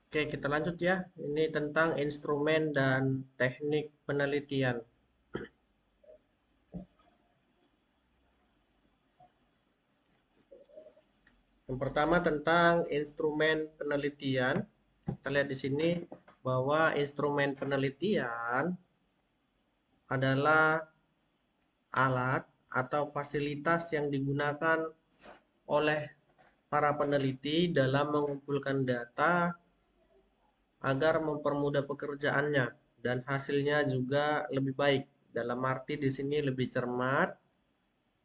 Oke, kita lanjut ya. Ini tentang instrumen dan teknik penelitian. Yang pertama tentang instrumen penelitian. Kita lihat di sini bahwa instrumen penelitian adalah alat atau fasilitas yang digunakan oleh para peneliti dalam mengumpulkan data agar mempermudah pekerjaannya dan hasilnya juga lebih baik. Dalam arti di sini lebih cermat,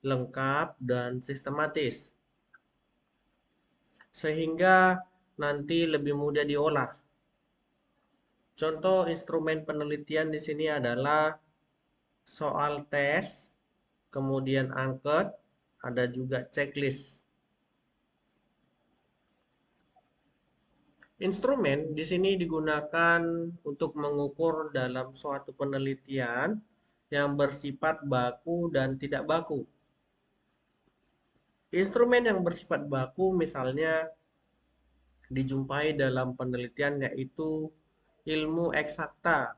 lengkap, dan sistematis, sehingga nanti lebih mudah diolah. Contoh instrumen penelitian di sini adalah soal tes, kemudian angket, ada juga checklist. Instrumen di sini digunakan untuk mengukur dalam suatu penelitian yang bersifat baku dan tidak baku. Instrumen yang bersifat baku misalnya dijumpai dalam penelitian yaitu ilmu eksakta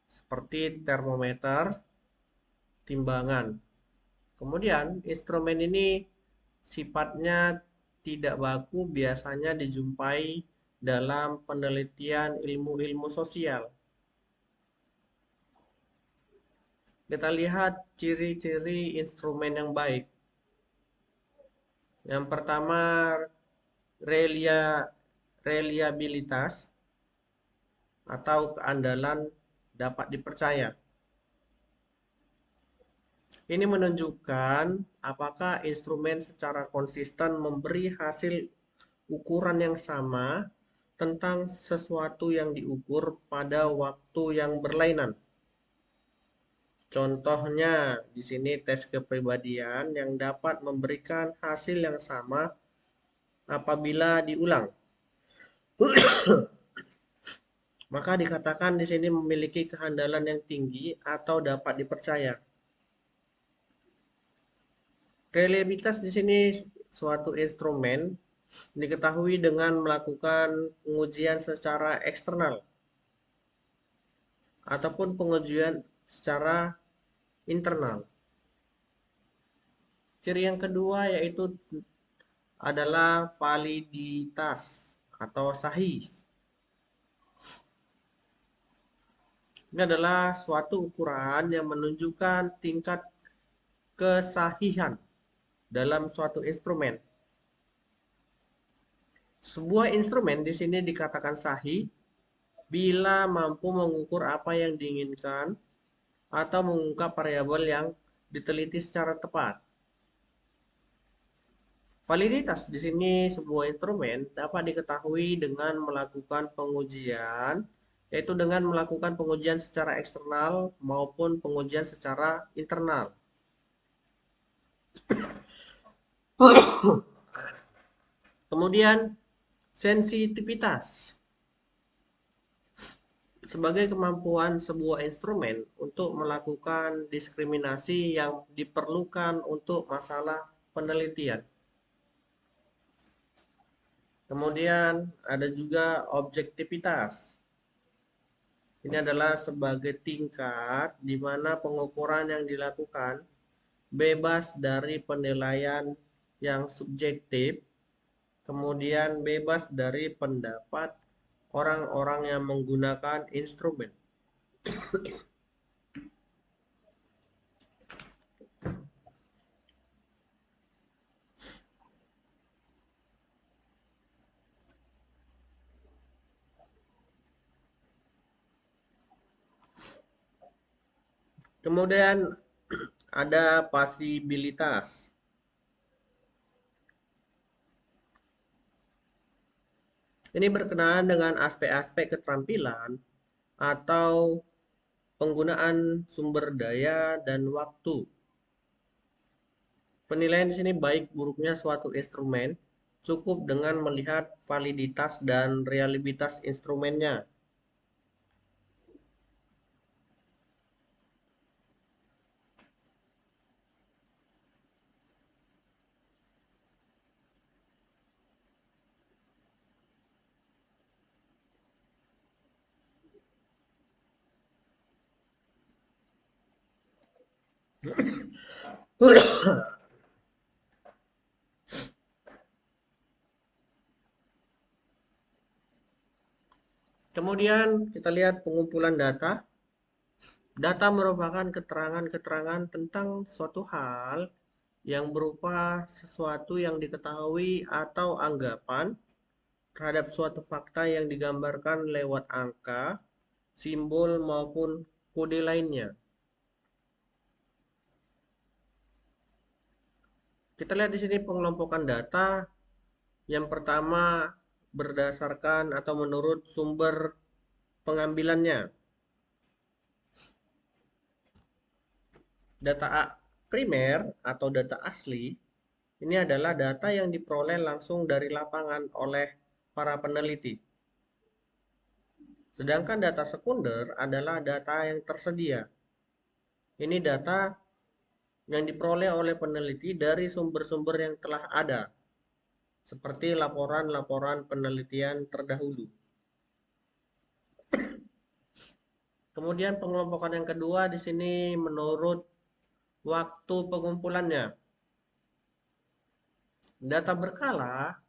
seperti termometer, timbangan. Kemudian instrumen ini sifatnya tidak baku biasanya dijumpai dalam penelitian ilmu-ilmu sosial. Kita lihat ciri-ciri instrumen yang baik. Yang pertama, reliabilitas atau keandalan dapat dipercaya. Ini menunjukkan apakah instrumen secara konsisten memberi hasil ukuran yang sama tentang sesuatu yang diukur pada waktu yang berlainan. Contohnya di sini tes kepribadian yang dapat memberikan hasil yang sama apabila diulang. Maka dikatakan di sini memiliki kehandalan yang tinggi atau dapat dipercaya. Reliabilitas di sini suatu instrumen diketahui dengan melakukan pengujian secara eksternal ataupun pengujian secara internal. Ciri yang kedua yaitu adalah validitas atau sahih. Ini adalah suatu ukuran yang menunjukkan tingkat kesahihan dalam suatu instrumen. Sebuah instrumen di sini dikatakan sahih bila mampu mengukur apa yang diinginkan atau mengungkap variabel yang diteliti secara tepat. Validitas di sini sebuah instrumen dapat diketahui dengan melakukan pengujian, yaitu dengan melakukan pengujian secara eksternal maupun pengujian secara internal. Kemudian sensitivitas sebagai kemampuan sebuah instrumen untuk melakukan diskriminasi yang diperlukan untuk masalah penelitian. Kemudian ada juga objektivitas. Ini adalah sebagai tingkat di mana pengukuran yang dilakukan bebas dari penilaian yang subjektif, kemudian bebas dari pendapat orang-orang yang menggunakan instrumen. Kemudian ada pasibilitas. Ini berkenaan dengan aspek-aspek keterampilan atau penggunaan sumber daya dan waktu. Penilaian di sini baik buruknya suatu instrumen cukup dengan melihat validitas dan reliabilitas instrumennya. Kemudian kita lihat pengumpulan data. Data merupakan keterangan-keterangan tentang suatu hal yang berupa sesuatu yang diketahui atau anggapan terhadap suatu fakta yang digambarkan lewat angka, simbol maupun kode lainnya. Kita lihat di sini pengelompokan data. Yang pertama berdasarkan atau menurut sumber pengambilannya. Data primer atau data asli ini adalah data yang diperoleh langsung dari lapangan oleh para peneliti. Sedangkan data sekunder adalah data yang tersedia. Ini data yang diperoleh oleh peneliti dari sumber-sumber yang telah ada, seperti laporan-laporan penelitian terdahulu. Kemudian pengelompokan yang kedua di sini menurut waktu pengumpulannya. Data berkala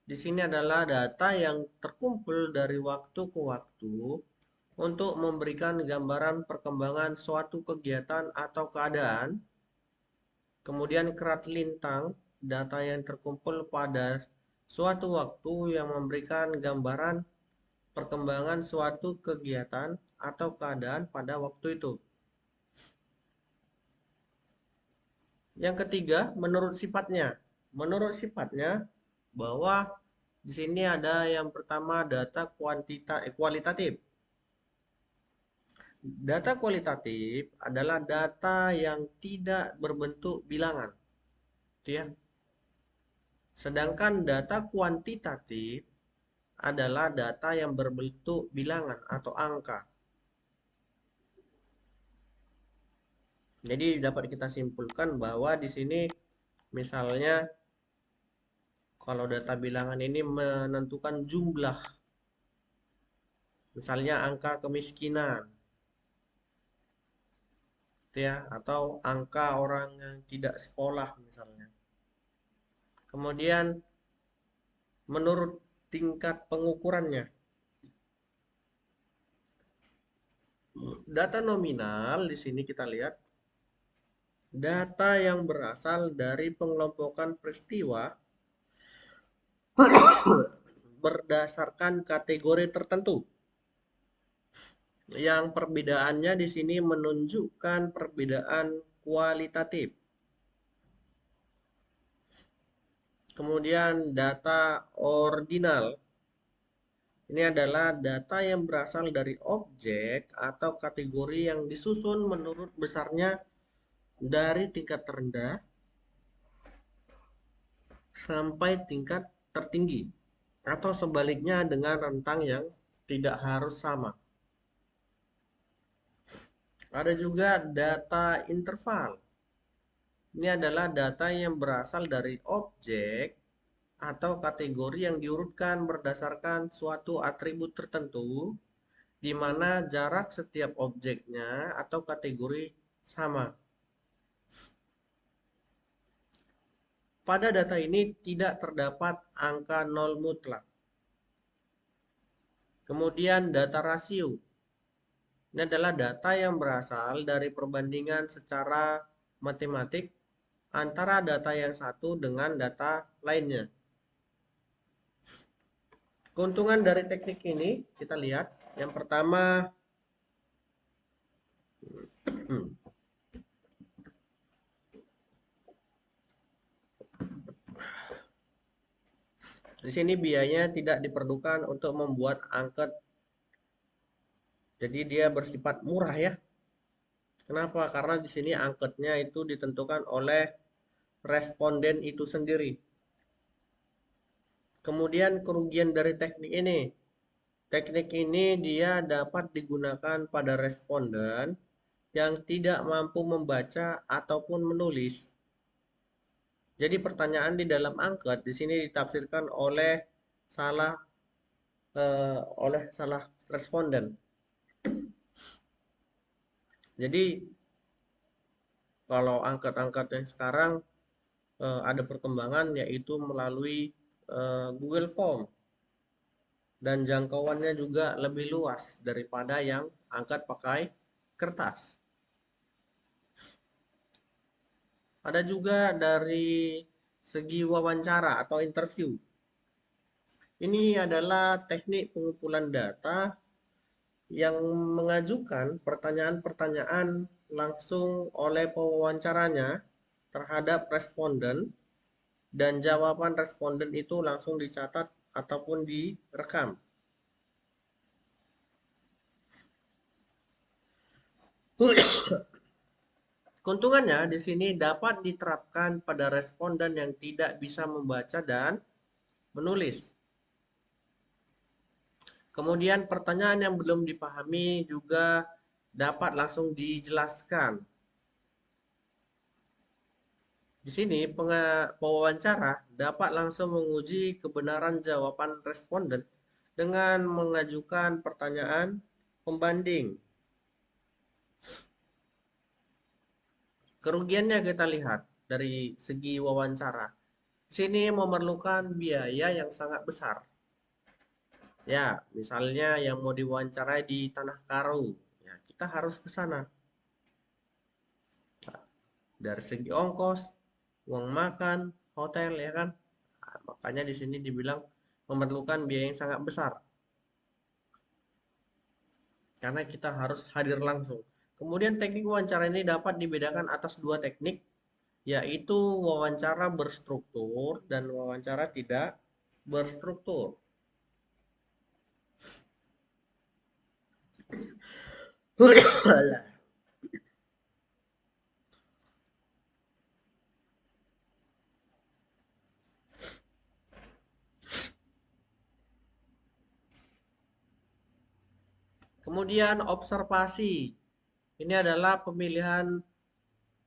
di sini adalah data yang terkumpul dari waktu ke waktu untuk memberikan gambaran perkembangan suatu kegiatan atau keadaan. Kemudian kerat lintang, data yang terkumpul pada suatu waktu yang memberikan gambaran perkembangan suatu kegiatan atau keadaan pada waktu itu. Yang ketiga, menurut sifatnya. Menurut sifatnya bahwa di sini ada yang pertama data kualitatif. Data kualitatif adalah data yang tidak berbentuk bilangan, gitu ya. Sedangkan data kuantitatif adalah data yang berbentuk bilangan atau angka. Jadi dapat kita simpulkan bahwa di sini misalnya kalau data bilangan ini menentukan jumlah, misalnya angka kemiskinan, ya, atau angka orang yang tidak sekolah misalnya. Kemudian menurut tingkat pengukurannya. Data nominal di sini kita lihat data yang berasal dari pengelompokan peristiwa berdasarkan kategori tertentu. Yang perbedaannya di sini menunjukkan perbedaan kualitatif. Kemudian data ordinal. Ini adalah data yang berasal dari objek atau kategori yang disusun menurut besarnya dari tingkat terendah sampai tingkat tertinggi, atau sebaliknya dengan rentang yang tidak harus sama. Ada juga data interval. Ini adalah data yang berasal dari objek atau kategori yang diurutkan berdasarkan suatu atribut tertentu, di mana jarak setiap objeknya atau kategori sama. Pada data ini tidak terdapat angka nol mutlak. Kemudian data rasio. Ini adalah data yang berasal dari perbandingan secara matematik antara data yang satu dengan data lainnya. Keuntungan dari teknik ini kita lihat. Yang pertama, di sini biayanya tidak diperlukan untuk membuat angket. Jadi dia bersifat murah ya. Kenapa? Karena di sini angketnya itu ditentukan oleh responden itu sendiri. Kemudian kerugian dari teknik ini. Teknik ini dia dapat digunakan pada responden yang tidak mampu membaca ataupun menulis. Jadi pertanyaan di dalam angket di sini ditafsirkan salah oleh salah responden. Jadi Kalau angkat-angkat yang sekarang ada perkembangan yaitu melalui Google Form dan jangkauannya juga lebih luas daripada yang angkat pakai kertas. Ada juga dari segi wawancara atau interview. Ini adalah teknik pengumpulan data yang mengajukan pertanyaan-pertanyaan langsung oleh pewawancaranya terhadap responden dan jawaban responden itu langsung dicatat ataupun direkam. Keuntungannya di sini dapat diterapkan pada responden yang tidak bisa membaca dan menulis. Kemudian pertanyaan yang belum dipahami juga dapat langsung dijelaskan. Di sini pewawancara dapat langsung menguji kebenaran jawaban responden dengan mengajukan pertanyaan pembanding. Kerugiannya kita lihat dari segi wawancara. Di sini memerlukan biaya yang sangat besar. Ya, misalnya yang mau diwawancarai di Tanah Karo, ya kita harus ke sana. Dari segi ongkos, uang makan, hotel, ya kan? Nah, makanya di sini dibilang memerlukan biaya yang sangat besar. Karena kita harus hadir langsung. Kemudian teknik wawancara ini dapat dibedakan atas dua teknik, yaitu wawancara berstruktur dan wawancara tidak berstruktur. Kemudian observasi. Ini adalah pemilihan,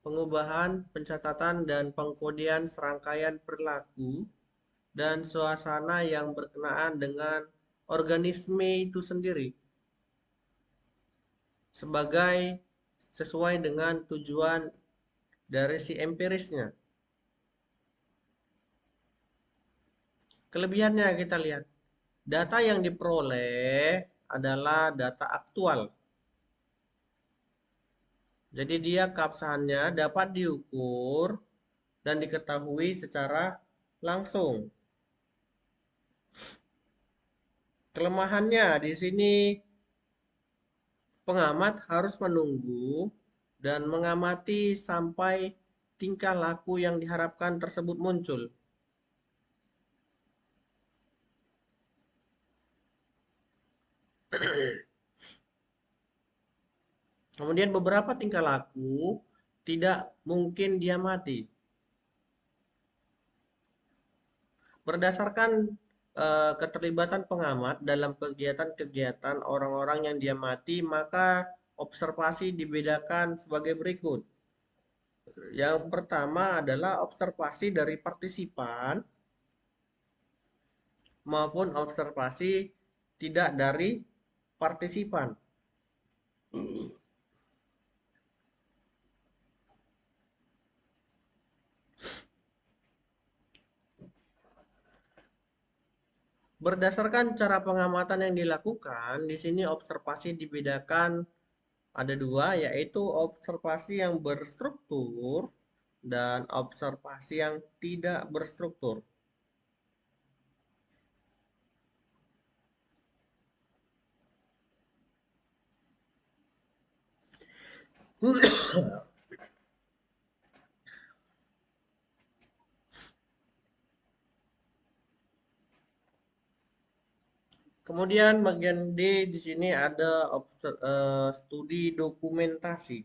pengubahan, pencatatan, dan pengkodean serangkaian perilaku dan suasana yang berkenaan dengan organisme itu sendiri sebagai sesuai dengan tujuan dari si empirisnya. Kelebihannya kita lihat. Data yang diperoleh adalah data aktual. Jadi dia keabsahannya dapat diukur dan diketahui secara langsung. Kelemahannya di sini pengamat harus menunggu dan mengamati sampai tingkah laku yang diharapkan tersebut muncul. Kemudian beberapa tingkah laku tidak mungkin diamati. Berdasarkan keterlibatan pengamat dalam kegiatan-kegiatan orang-orang yang diamati, maka observasi dibedakan sebagai berikut. Yang pertama adalah observasi dari partisipan maupun observasi tidak dari partisipan. Berdasarkan cara pengamatan yang dilakukan, di sini observasi dibedakan ada dua, yaitu observasi yang berstruktur dan observasi yang tidak berstruktur. Kemudian bagian D di sini ada studi dokumentasi.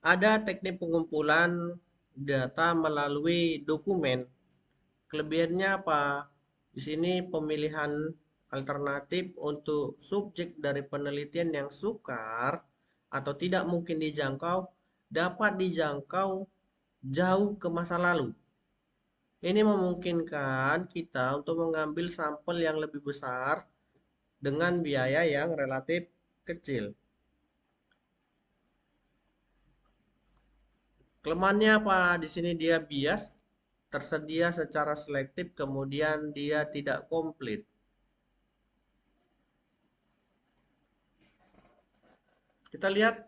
Ada teknik pengumpulan data melalui dokumen. Kelebihannya apa? Di sini pemilihan alternatif untuk subjek dari penelitian yang sukar atau tidak mungkin dijangkau dapat dijangkau jauh ke masa lalu. Ini memungkinkan kita untuk mengambil sampel yang lebih besar dengan biaya yang relatif kecil. Kelemahannya apa? Di sini dia bias, tersedia secara selektif, kemudian dia tidak komplit. Kita lihat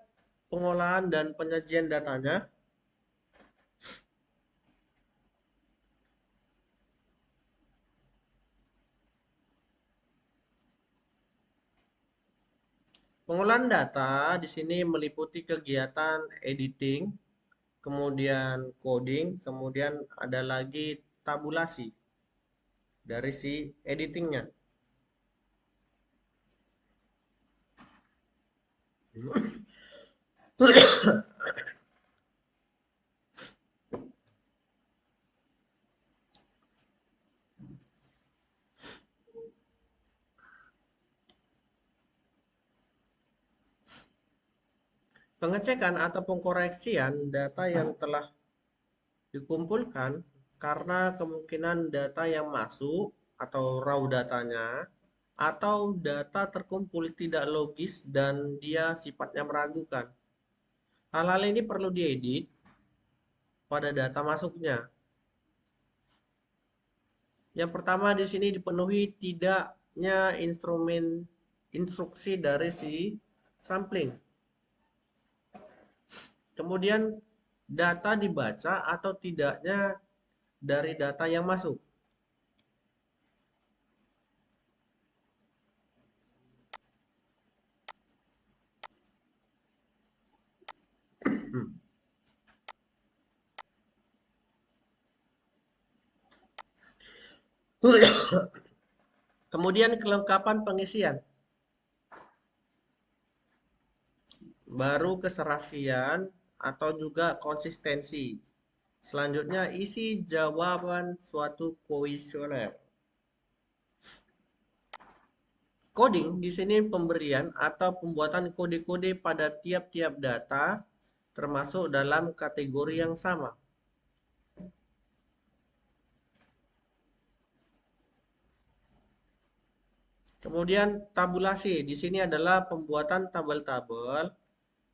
pengolahan dan penyajian datanya. Pengolahan data di sini meliputi kegiatan editing, kemudian coding, kemudian ada lagi tabulasi dari si editingnya. Pengecekan atau pengkoreksian data yang telah dikumpulkan karena kemungkinan data yang masuk atau raw datanya atau data terkumpul tidak logis dan dia sifatnya meragukan. Hal-hal ini perlu diedit pada data masuknya. Yang pertama di sini dipenuhi tidaknya instruksi dari si sampling. Kemudian data dibaca atau tidaknya dari data yang masuk. Kemudian kelengkapan pengisian. Baru keserasian atau juga konsistensi. Selanjutnya isi jawaban suatu kuesioner. Coding di sini pemberian atau pembuatan kode-kode pada tiap-tiap data termasuk dalam kategori yang sama. Kemudian tabulasi di sini adalah pembuatan tabel-tabel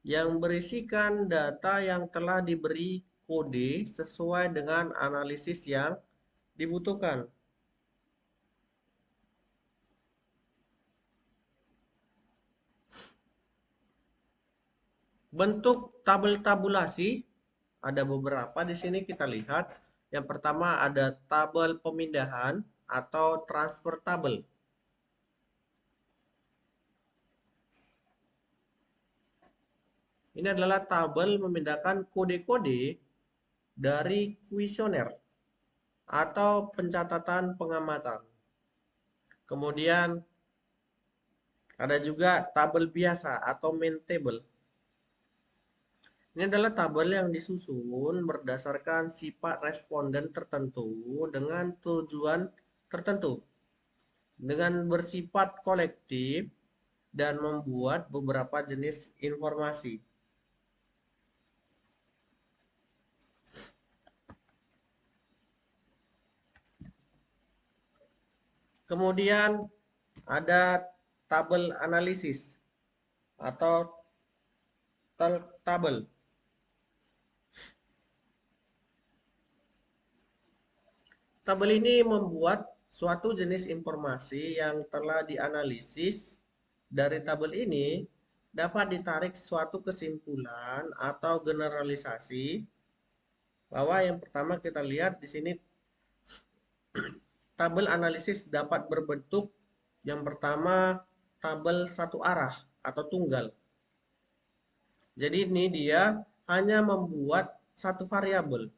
yang berisikan data yang telah diberi kode sesuai dengan analisis yang dibutuhkan. Bentuk tabel tabulasi ada beberapa di sini kita lihat. Yang pertama ada tabel pemindahan atau transfer tabel. Ini adalah tabel memindahkan kode-kode dari kuesioner atau pencatatan pengamatan. Kemudian ada juga tabel biasa atau main table. Ini adalah tabel yang disusun berdasarkan sifat responden tertentu dengan tujuan tertentu, dengan bersifat kolektif dan membuat beberapa jenis informasi. Kemudian ada tabel analisis atau tabel. Tabel ini membuat suatu jenis informasi yang telah dianalisis. Dari tabel ini dapat ditarik suatu kesimpulan atau generalisasi bahwa yang pertama kita lihat di sini tabel analisis dapat berbentuk yang pertama tabel satu arah atau tunggal. Jadi ini dia hanya membuat satu variabel.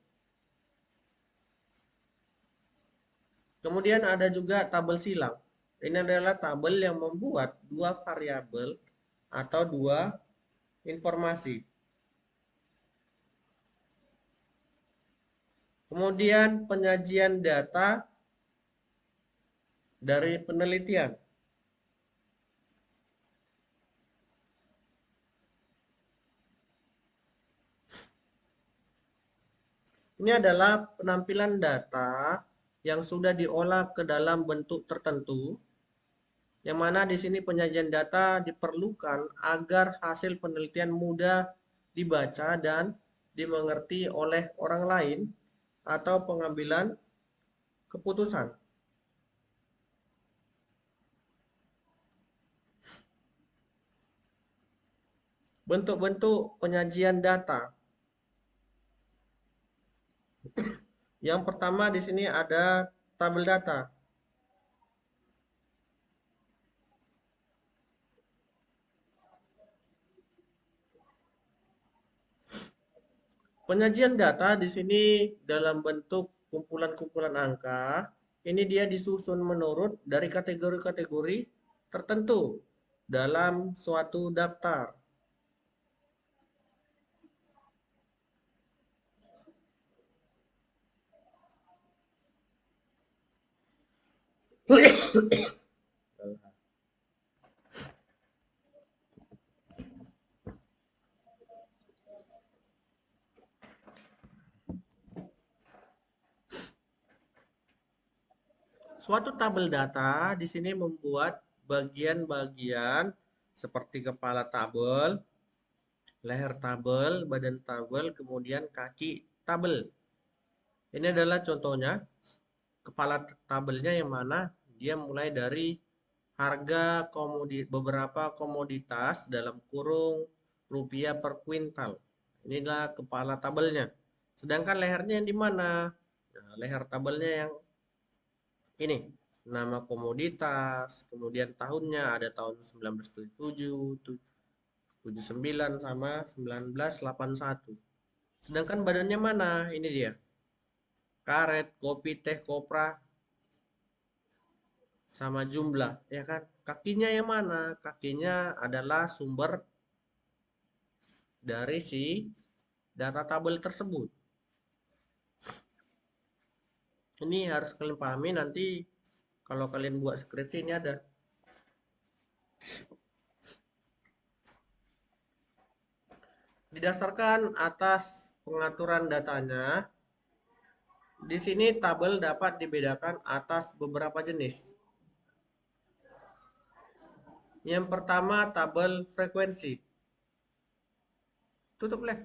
Kemudian ada juga tabel silang. Ini adalah tabel yang membuat dua variabel atau dua informasi. Kemudian penyajian data dari penelitian. Ini adalah penampilan data yang sudah diolah ke dalam bentuk tertentu, yang mana di sini penyajian data diperlukan agar hasil penelitian mudah dibaca dan dimengerti oleh orang lain atau pengambilan keputusan. Bentuk-bentuk penyajian data. Yang pertama di sini ada tabel data. Penyajian data di sini dalam bentuk kumpulan-kumpulan angka. Ini dia disusun menurut dari kategori-kategori tertentu dalam suatu daftar. Suatu tabel data di sini membuat bagian-bagian seperti kepala tabel, leher tabel, badan tabel, kemudian kaki tabel. Ini adalah contohnya kepala tabelnya, yang mana dia mulai dari harga beberapa komoditas dalam kurung rupiah per kuintal. Inilah kepala tabelnya. Sedangkan lehernya yang di mana? Nah, leher tabelnya yang ini, nama komoditas, kemudian tahunnya ada tahun 1977, 79 sama 1981. Sedangkan badannya mana? Ini dia. Karet, kopi, teh, kopra, sama jumlah, ya kan? Kakinya yang mana? Kakinya adalah sumber dari si data tabel tersebut. Ini harus kalian pahami nanti kalau kalian buat skripsi, ini ada. Didasarkan atas pengaturan datanya, di sini tabel dapat dibedakan atas beberapa jenis. Yang pertama, tabel frekuensi. Tutup leh.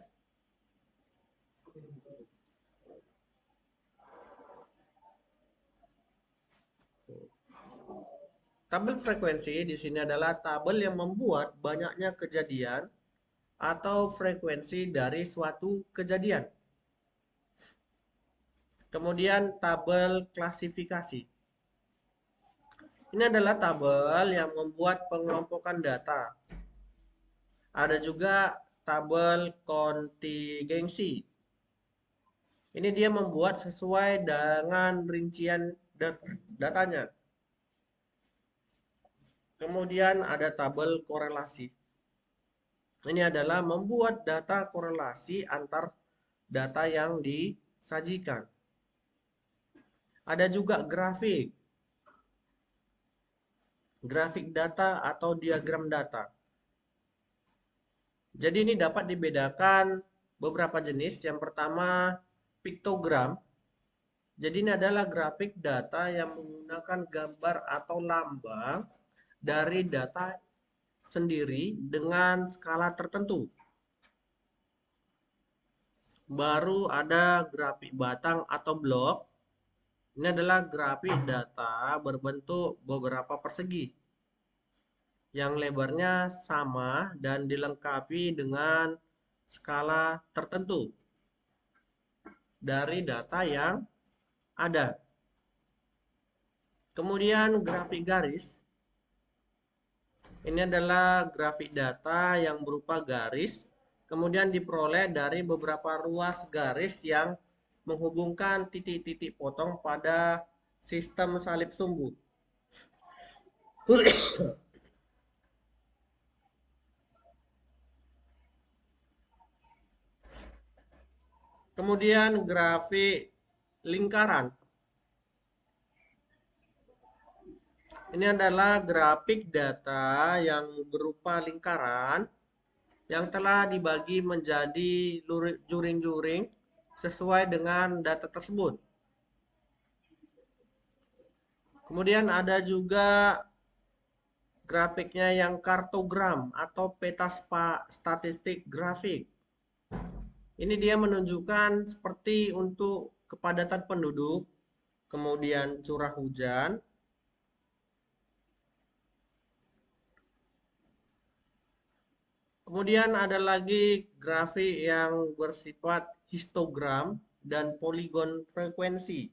Tabel frekuensi di sini adalah tabel yang membuat banyaknya kejadian atau frekuensi dari suatu kejadian. Kemudian tabel klasifikasi. Ini adalah tabel yang membuat pengelompokan data. Ada juga tabel kontingensi. Ini dia membuat sesuai dengan rincian datanya. Kemudian ada tabel korelasi. Ini adalah membuat data korelasi antar data yang disajikan. Ada juga grafik. Grafik data atau diagram data. Jadi ini dapat dibedakan beberapa jenis. Yang pertama, piktogram. Jadi ini adalah grafik data yang menggunakan gambar atau lambang dari data sendiri dengan skala tertentu. Baru ada grafik batang atau blok. Ini adalah grafik data berbentuk beberapa persegi yang lebarnya sama dan dilengkapi dengan skala tertentu dari data yang ada. Kemudian grafik garis. Ini adalah grafik data yang berupa garis, kemudian diperoleh dari beberapa ruas garis yang menghubungkan titik-titik potong pada sistem salib sumbu. Kemudian grafik lingkaran. Ini adalah grafik data yang berupa lingkaran yang telah dibagi menjadi juring-juring sesuai dengan data tersebut. Kemudian ada juga grafiknya yang kartogram atau peta statistik grafik. Ini dia menunjukkan seperti untuk kepadatan penduduk, kemudian curah hujan. Kemudian ada lagi grafik yang bersifat histogram dan poligon frekuensi.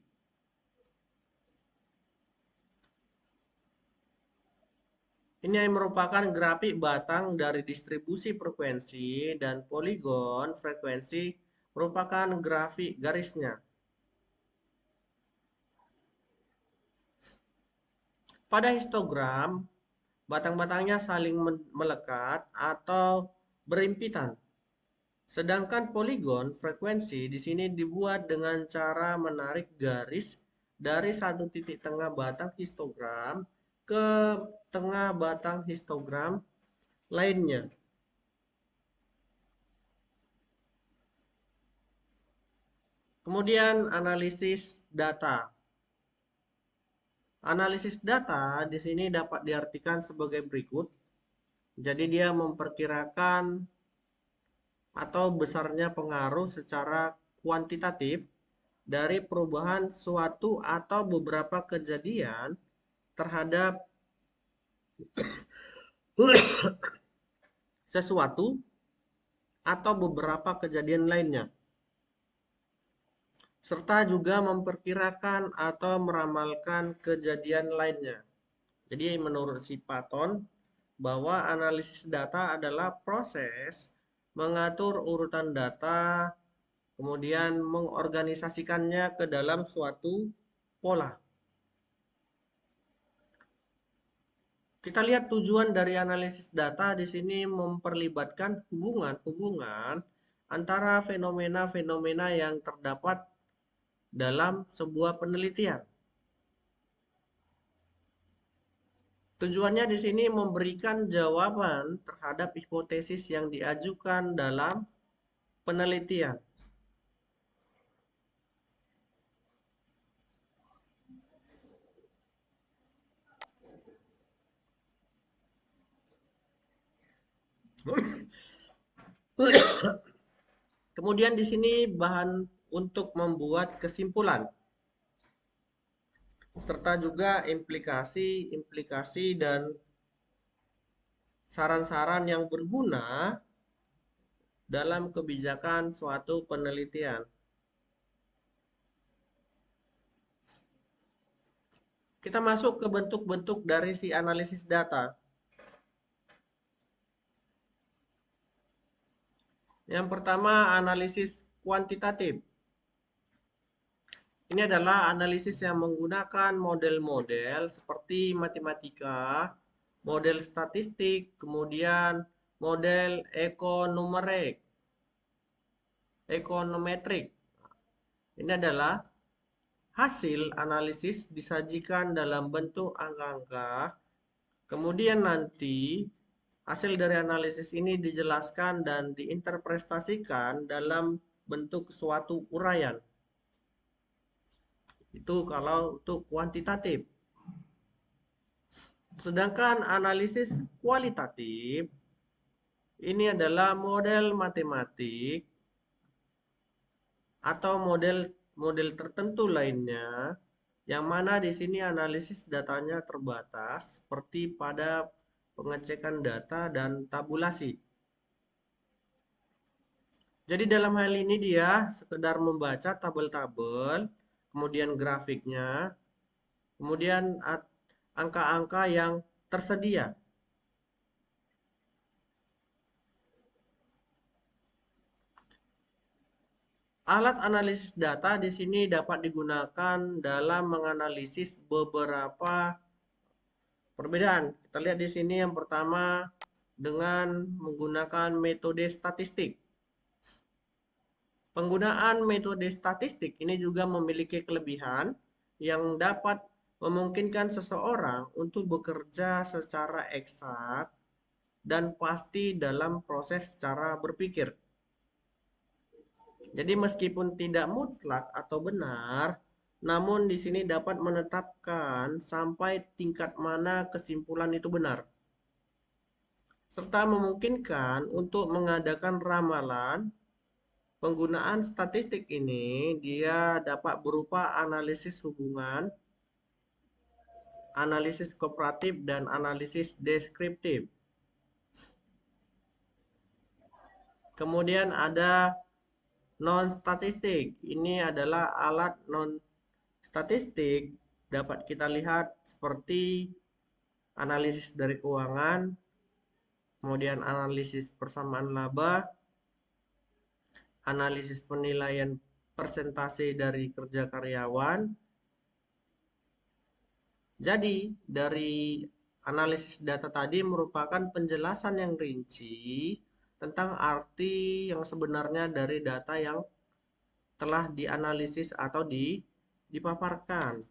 Ini merupakan grafik batang dari distribusi frekuensi dan poligon frekuensi merupakan grafik garisnya. Pada histogram, batang-batangnya saling melekat atau berimpitan. Sedangkan poligon frekuensi di sini dibuat dengan cara menarik garis dari satu titik tengah batang histogram ke tengah batang histogram lainnya. Kemudian analisis data. Analisis data di sini dapat diartikan sebagai berikut. Jadi dia memperkirakan atau besarnya pengaruh secara kuantitatif dari perubahan suatu atau beberapa kejadian terhadap sesuatu atau beberapa kejadian lainnya, serta juga memperkirakan atau meramalkan kejadian lainnya. Jadi menurut si Patton, bahwa analisis data adalah proses mengatur urutan data, kemudian mengorganisasikannya ke dalam suatu pola. Kita lihat tujuan dari analisis data di sini memperlibatkan hubungan-hubungan antara fenomena-fenomena yang terdapat dalam sebuah penelitian. Tujuannya di sini memberikan jawaban terhadap hipotesis yang diajukan dalam penelitian. Kemudian di sini bahan untuk membuat kesimpulan, serta juga implikasi dan saran-saran yang berguna dalam kebijakan suatu penelitian. Kita masuk ke bentuk-bentuk dari si analisis data. Yang pertama, analisis kuantitatif. Ini adalah analisis yang menggunakan model-model seperti matematika, model statistik, kemudian model ekonometrik. Ini adalah hasil analisis disajikan dalam bentuk angka-angka. Kemudian nanti hasil dari analisis ini dijelaskan dan diinterpretasikan dalam bentuk suatu uraian. Itu kalau untuk kuantitatif. Sedangkan analisis kualitatif ini adalah model matematik atau model tertentu lainnya yang mana di sini analisis datanya terbatas seperti pada pengecekan data dan tabulasi. Jadi dalam hal ini dia sekedar membaca tabel-tabel, kemudian grafiknya, kemudian angka-angka yang tersedia. Alat analisis data di sini dapat digunakan dalam menganalisis beberapa perbedaan. Kita lihat di sini yang pertama dengan menggunakan metode statistik. Penggunaan metode statistik ini juga memiliki kelebihan yang dapat memungkinkan seseorang untuk bekerja secara eksak dan pasti dalam proses cara berpikir. Jadi meskipun tidak mutlak atau benar, namun di sini dapat menetapkan sampai tingkat mana kesimpulan itu benar, serta memungkinkan untuk mengadakan ramalan. Penggunaan statistik ini dia dapat berupa analisis hubungan, analisis komparatif, dan analisis deskriptif. Kemudian ada non-statistik. Ini adalah alat non-statistik dapat kita lihat seperti analisis dari keuangan, kemudian analisis persamaan laba, analisis penilaian persentase dari kerja karyawan. Jadi, dari analisis data tadi merupakan penjelasan yang rinci tentang arti yang sebenarnya dari data yang telah dianalisis atau dipaparkan.